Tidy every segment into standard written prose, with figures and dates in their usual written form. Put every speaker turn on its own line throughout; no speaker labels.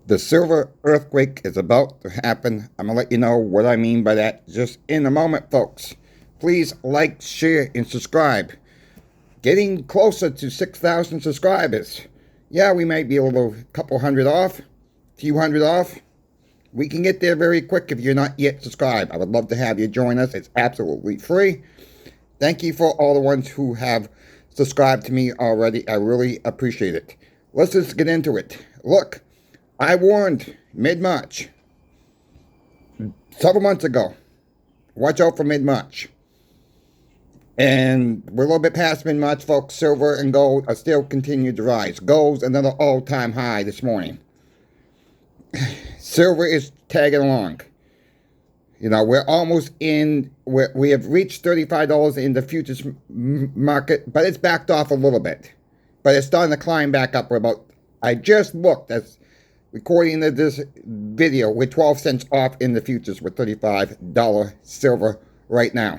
The silver earthquake is about to happen. I'm going to let you know what I mean by that just in a moment, folks. Please like, share, and subscribe. Getting closer to 6,000 subscribers. Yeah, we might be a little couple hundred off, few hundred off. We can get there very quick if you're not yet subscribed. I would love to have you join us. It's absolutely free. Thank you for all the ones who have subscribed to me already. I really appreciate it. Let's just get into it. Look, I warned mid-March, several months ago, watch out for mid-March. And we're a little bit past mid-March, folks. Silver and gold are still continuing to rise. Gold's another all-time high this morning. Silver is tagging along. You know, we're almost in, we have reached $35 in the futures market, but it's backed off a little bit. But it's starting to climb back up. We're about, I just looked, that's recording this video, we're 12 cents off in the futures with $35 silver right now.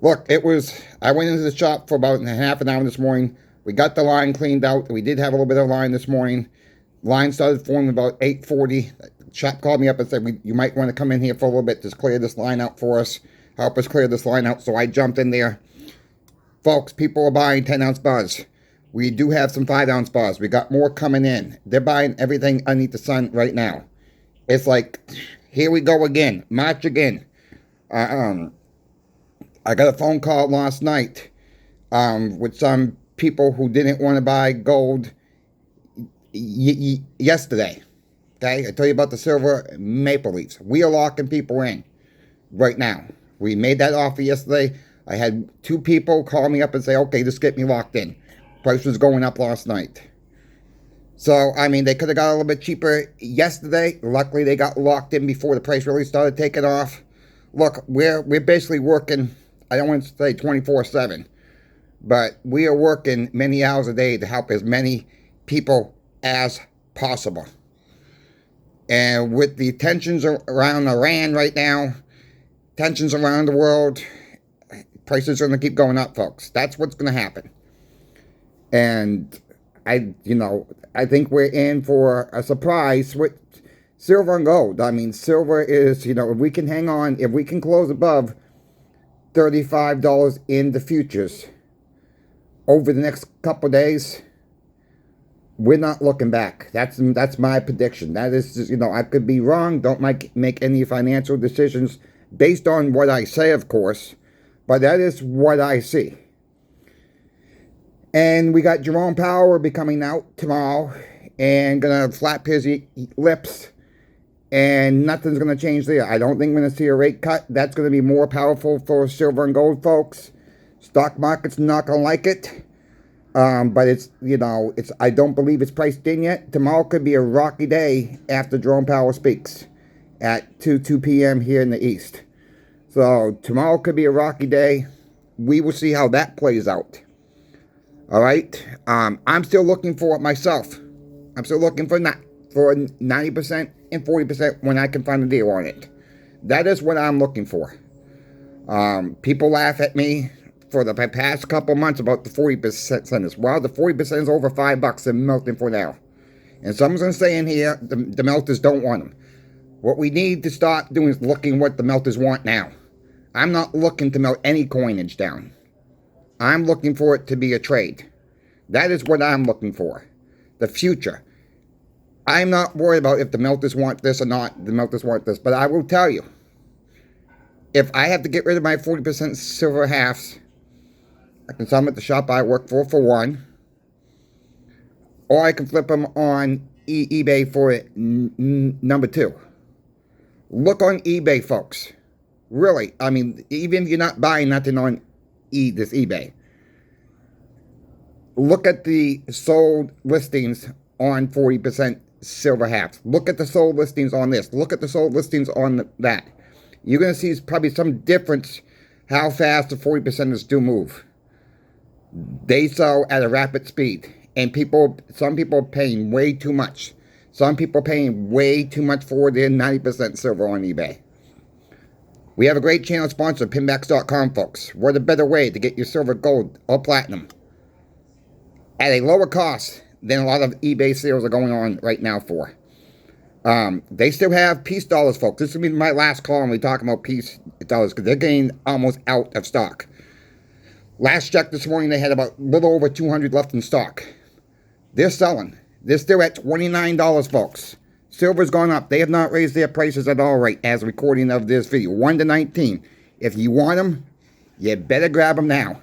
Look, I went into the shop for about half an hour this morning. We got the line cleaned out. We did have a little bit of line this morning. Line started forming about 8:40. The shop called me up and said, you might want to come in here for a little bit, just clear this line out for us. Help us clear this line out. So I jumped in there. Folks, people are buying 10-ounce bars. We do have some 5-ounce bars. We got more coming in. They're buying everything underneath the sun right now. It's like, here we go again. March again. I got a phone call last night with some people who didn't want to buy gold yesterday. Okay, I tell you about the silver Maple Leafs. We are locking people in right now. We made that offer yesterday. I had 2 people call me up and say, okay, just get me locked in. Price was going up last night. So, I mean, they could have got a little bit cheaper yesterday. Luckily, they got locked in before the price really started taking off. Look, we're basically working, I don't want to say 24/7, but we are working many hours a day to help as many people as possible. And with the tensions around Iran right now, tensions around the world, prices are going to keep going up, folks. That's what's going to happen. And I think we're in for a surprise with silver and gold. I mean, silver is, if we can hang on, if we can close above $35 in the futures over the next couple of days, we're not looking back. That's my prediction. That is just, I could be wrong. Don't make any financial decisions based on what I say, of course, but that is what I see. And we got Jerome Powell be coming out tomorrow and gonna flap his lips, and nothing's gonna change there. I don't think we're gonna see a rate cut. That's gonna be more powerful for silver and gold, folks. Stock market's not gonna like it. But I don't believe it's priced in yet. Tomorrow could be a rocky day after Jerome Powell speaks at 2 p.m. here in the East. So tomorrow could be a rocky day. We will see how that plays out. All right. I'm still looking for it myself. I'm still looking for 90% and 40% when I can find a deal on it. That is what I'm looking for. People laugh at me for the past couple months about the 40%. Well, the 40% is over $5 and melting for now. And someone's going to say in here, the melters don't want them. What we need to start doing is looking what the melters want now. I'm not looking to melt any coinage down. I'm looking for it to be a trade. That is what I'm looking for. The future. I'm not worried about if the melters want this or not. The melters want this. But I will tell you, if I have to get rid of my 40% silver halves, I can sell them at the shop I work for one. Or I can flip them on eBay for number 2. Look on eBay, folks. Really, I mean, even if you're not buying nothing on this eBay, look at the sold listings on 40% silver halves. Look at the sold listings on this. Look at the sold listings on that. You're going to see probably some difference how fast the 40%ers do move. They sell at a rapid speed. And some people are paying way too much. Some people are paying way too much for their 90% silver on eBay. We have a great channel sponsor, Pinbacks.com, folks. What a better way to get your silver, gold, or platinum at a lower cost than a lot of eBay sales are going on right now for. They still have peace dollars, folks. This will be my last call when we talk about peace dollars because they're getting almost out of stock. Last check this morning, they had about a little over 200 left in stock. They're selling. They're still at $29, folks. Silver's gone up. They have not raised their prices at all right as recording of this video. 1 to 19. If you want them, you better grab them now.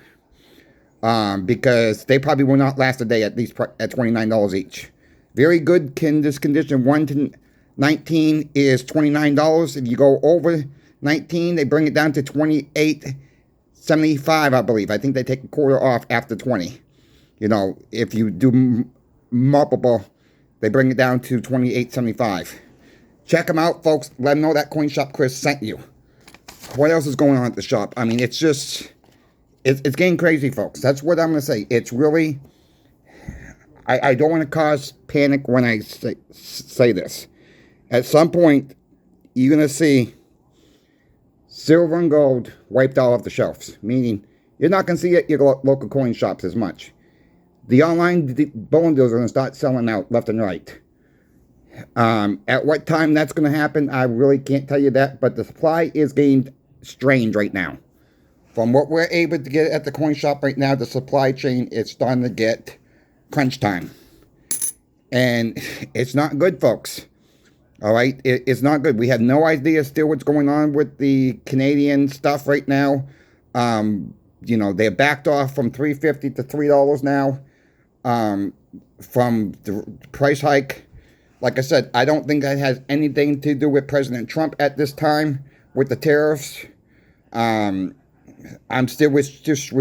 Because they probably will not last a day at least at $29 each. Very good this condition. 1 to 19 is $29. If you go over 19, they bring it down to $28.75, I believe. I think they take a quarter off after 20. You know, if you do multiple, they bring it down to $28.75. Check them out, folks. Let them know that Coin Shop Chris sent you. What else is going on at the shop? I mean, it's just, it's getting crazy, folks. That's what I'm going to say. It's really, I don't want to cause panic when I say this. At some point, you're going to see silver and gold wiped out off the shelves. Meaning, you're not going to see it at your local coin shops as much. The online bullion dealers are going to start selling out left and right. At what time that's going to happen, I really can't tell you that. But the supply is getting strained right now. From what we're able to get at the coin shop right now, the supply chain is starting to get crunch time. And it's not good, folks. All right? It's not good. We have no idea still what's going on with the Canadian stuff right now. You know, they're backed off from $3.50 to $3 now. From the price hike. Like I said, I don't think that has anything to do with President Trump at this time with the tariffs. We're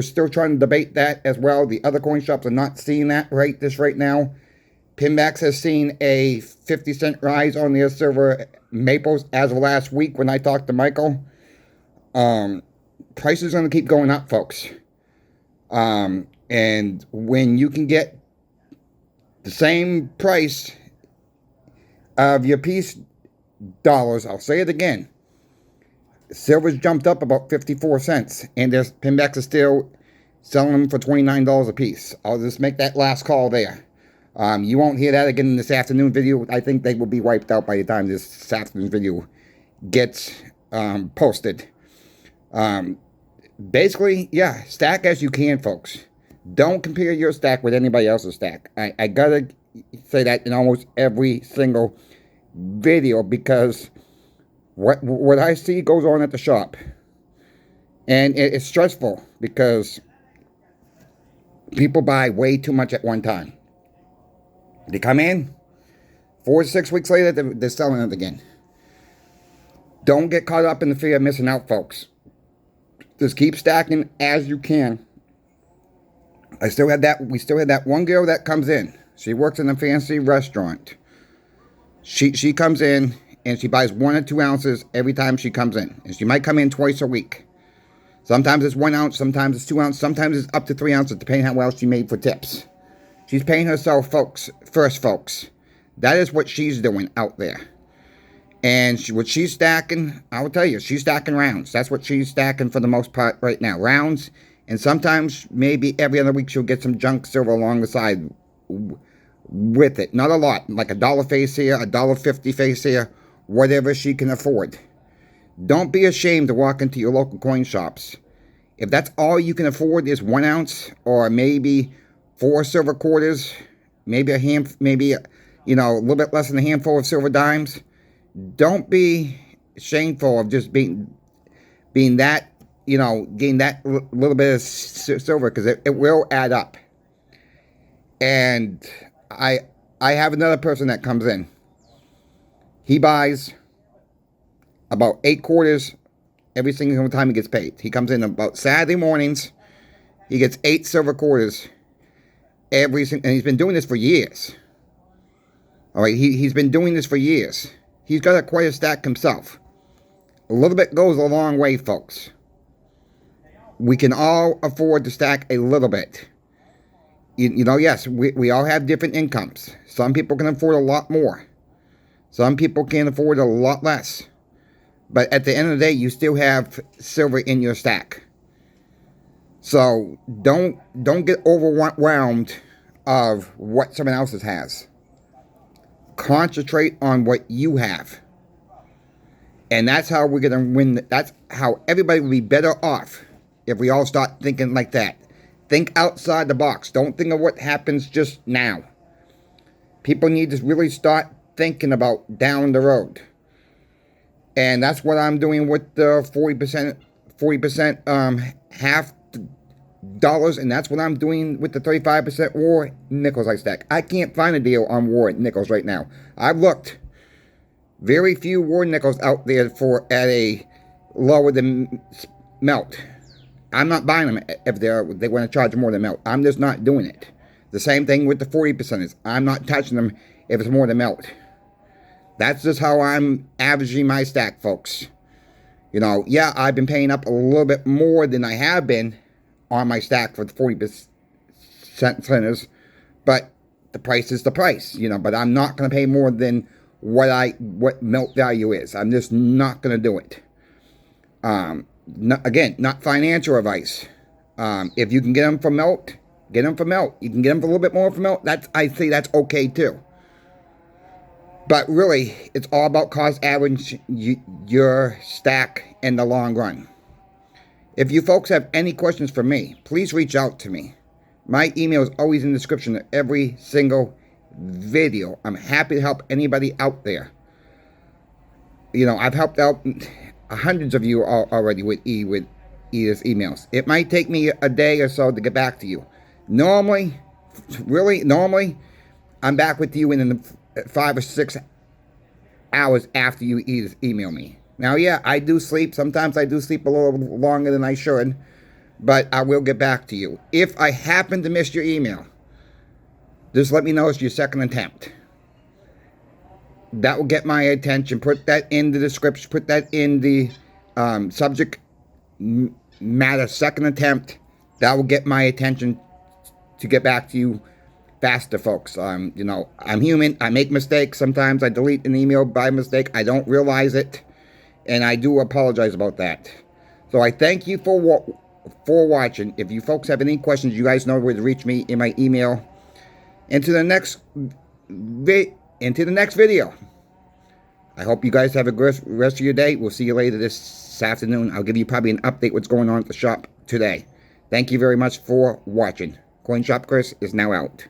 still trying to debate that as well. The other coin shops are not seeing that right now. Pinbacks has seen a 50-cent rise on their silver maples as of last week when I talked to Michael. Prices are going to keep going up, folks. And when you can get the same price of your peace dollars, I'll say it again, silver's jumped up about 54 cents, and there's pinbacks are still selling them for $29 a piece. I'll just make that last call there. You won't hear that again in this afternoon video. I think they will be wiped out by the time this afternoon video gets posted. Basically, yeah, stack as you can, folks. Don't compare your stack with anybody else's stack. I gotta say that in almost every single video because what I see goes on at the shop. And it's stressful because people buy way too much at one time. They come in, 4 to 6 weeks later, they're selling it again. Don't get caught up in the fear of missing out, folks. Just keep stacking as you can. We still had that one girl that comes in. She works in a fancy restaurant. She comes in and she buys 1 or 2 ounces every time she comes in. And she might come in twice a week. Sometimes it's 1 ounce, sometimes it's 2 ounces, sometimes it's up to 3 ounces, depending how well she made for tips. She's paying herself, folks. That is what she's doing out there. And what she's stacking, I will tell you, she's stacking rounds. That's what she's stacking for the most part right now. Rounds. And sometimes, maybe every other week, she'll get some junk silver along the side with it. Not a lot. Like $1 face here, $1.50 face here. Whatever she can afford. Don't be ashamed to walk into your local coin shops. If that's all you can afford is 1 ounce or maybe 4 silver quarters, maybe a little bit less than a handful of silver dimes, don't be shameful of just being that, getting that little bit of silver, because it will add up. And I have another person that comes in. He buys about 8 quarters every single time he gets paid. He comes in about Saturday mornings. He gets 8 silver quarters and he's been doing this for years. All right, he's been doing this for years. He's got quite a stack himself. A little bit goes a long way, folks. We can all afford to stack a little bit. Yes, we all have different incomes. Some people can afford a lot more. Some people can afford a lot less. But at the end of the day, you still have silver in your stack. So don't get overwhelmed of what someone else has. Concentrate on what you have. And that's how we're going to win. That's how everybody will be better off if we all start thinking like that. Think outside the box. Don't think of what happens just now. People need to really start thinking about down the road. And that's what I'm doing with the 40% half dollars, and that's what I'm doing with the 35% war nickels I stack. I can't find a deal on war nickels right now. I've looked. Very few war nickels out there for at a lower than melt. I'm not buying them if they want to charge more than melt. I'm just not doing it. The same thing with the 40%. I'm not touching them if it's more than melt. That's just how I'm averaging my stack, folks. You know, yeah, I've been paying up a little bit more than I have been on my stack for the 40% centers, but the price is the price, you know. But I'm not going to pay more than what melt value is. I'm just not going to do it. Again, not financial advice. If you can get them for melt, get them for melt. You can get them for a little bit more for melt. I say that's okay too. But really, it's all about cost average your stack in the long run. If you folks have any questions for me, please reach out to me. My email is always in the description of every single video. I'm happy to help anybody out there. You know, I've helped out hundreds of you already with Edith's emails. It might take me a day or so to get back to you. Normally, I'm back with you in 5 or 6 hours after you email me. Now, yeah, I do sleep. Sometimes I do sleep a little longer than I should, but I will get back to you. If I happen to miss your email, just let me know it's your second attempt. That will get my attention. Put that in the description. Put that in the subject matter, second attempt. That will get my attention to get back to you faster, folks. You know, I'm human. I make mistakes. Sometimes I delete an email by mistake. I don't realize it, and I do apologize about that. So I thank you for watching. If you folks have any questions, you guys know where to reach me in my email. Into the next video. I hope you guys have a good rest of your day. We'll see you later this afternoon. I'll give you probably an update what's going on at the shop today. Thank you very much for watching. CoinShop Chris is now out.